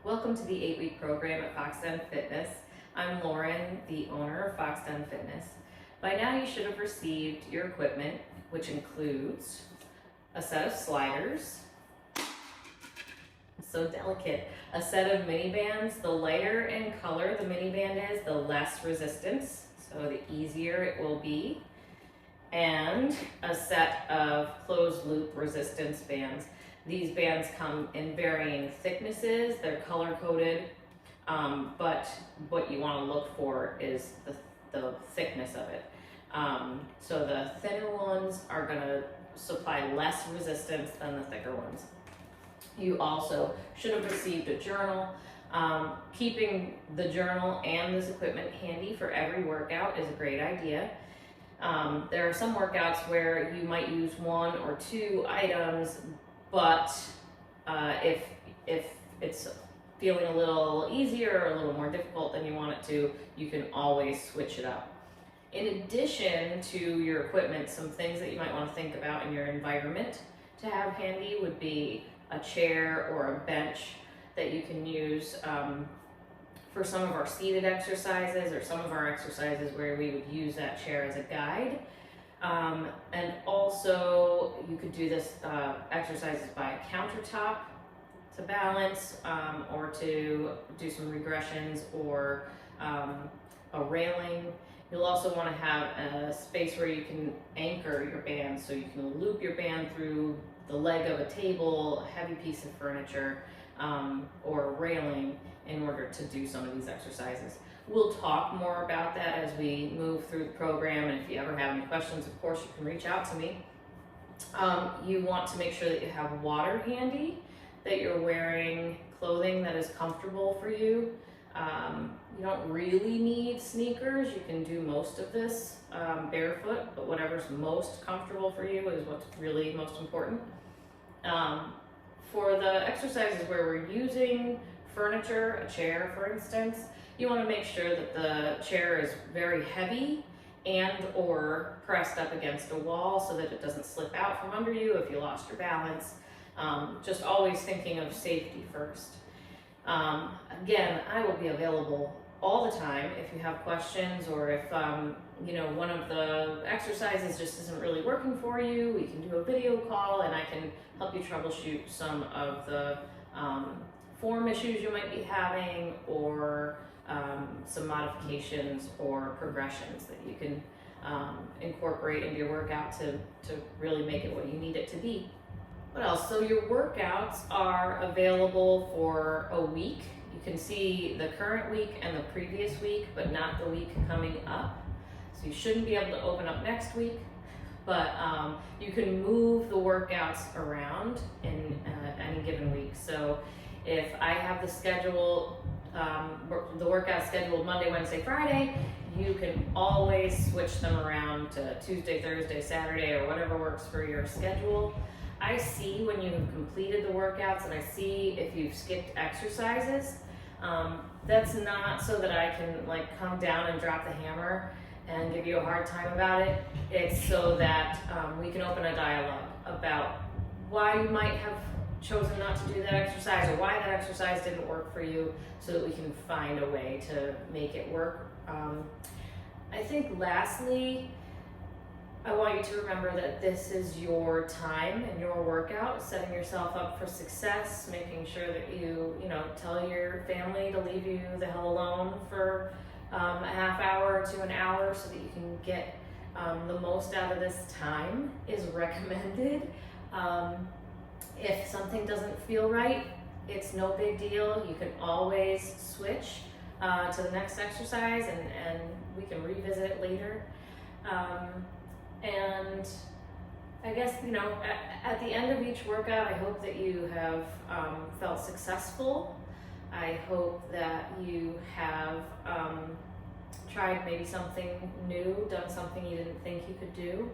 Welcome to the 8-week program at FoxDen Fitness. I'm Lauren, the owner of FoxDen Fitness. By now you should have received your equipment, which includes a set of sliders, so delicate, a set of mini bands. The lighter in color the mini band is, the less resistance, so the easier it will be, and a set of closed loop resistance bands. These bands come in varying thicknesses, they're color coded, but what you want to look for is the thickness of it. So the thinner ones are going to supply less resistance than the thicker ones. You also should have received a journal. Keeping the journal and this equipment handy for every workout is a great idea. There are some workouts where you might use one or two items, but if it's feeling a little easier or a little more difficult than you want it to, you can always switch it up. In addition to your equipment, some things that you might want to think about in your environment to have handy would be a chair or a bench that you can use for some of our seated exercises or some of our exercises where we would use that chair as a guide. And also you could do this exercises by a countertop to balance or to do some regressions or a railing. You'll also want to have a space where you can anchor your band, so you can loop your band through the leg of a table, a heavy piece of furniture, or a railing in order to do some of these exercises. We'll talk more about that as we move through the program, and if you ever have any questions, of course, you can reach out to me. You want to make sure that you have water handy, that you're wearing clothing that is comfortable for you. You don't really need sneakers. You can do most of this barefoot, but whatever's most comfortable for you is what's really most important. For the exercises where we're using furniture, a chair for instance, you want to make sure that the chair is very heavy and or pressed up against a wall so that it doesn't slip out from under you if you lost your balance. Just always thinking of safety first. Again, I will be available all the time if you have questions, or if one of the exercises just isn't really working for you, we can do a video call and I can help you troubleshoot some of the form issues you might be having, or some modifications or progressions that you can incorporate into your workout to really make it what you need it to be. What else? So your workouts are available for a week. You can see the current week and the previous week, but not the week coming up. So you shouldn't be able to open up next week, but you can move the workouts around in any given week. So if I have the schedule, the workout scheduled Monday, Wednesday, Friday, you can always switch them around to Tuesday, Thursday, Saturday, or whatever works for your schedule. I see when you have completed the workouts and I see if you've skipped exercises. That's not so that I can come down and drop the hammer and give you a hard time about it. It's so that we can open a dialogue about why you might have chosen not to do that exercise or why that exercise didn't work for you, so that we can find a way to make it work. I think lastly, I want you to remember that this is your time and your workout, setting yourself up for success, making sure that you tell your family to leave you the hell alone for a half hour to an hour so that you can get the most out of this time is recommended. If something doesn't feel right, it's no big deal. You can always switch to the next exercise and we can revisit it later. And I guess, at the end of each workout, I hope that you have felt successful. I hope that you have tried maybe something new, done something you didn't think you could do.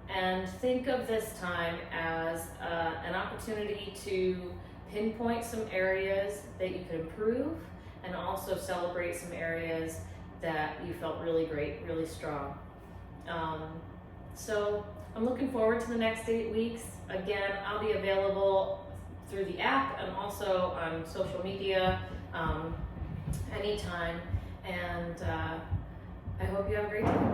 And think of this time as an opportunity to pinpoint some areas that you could improve, and also celebrate some areas that you felt really great, really strong. So I'm looking forward to the next 8 weeks. Again, I'll be available through the app and also on social media anytime. And I hope you have a great day.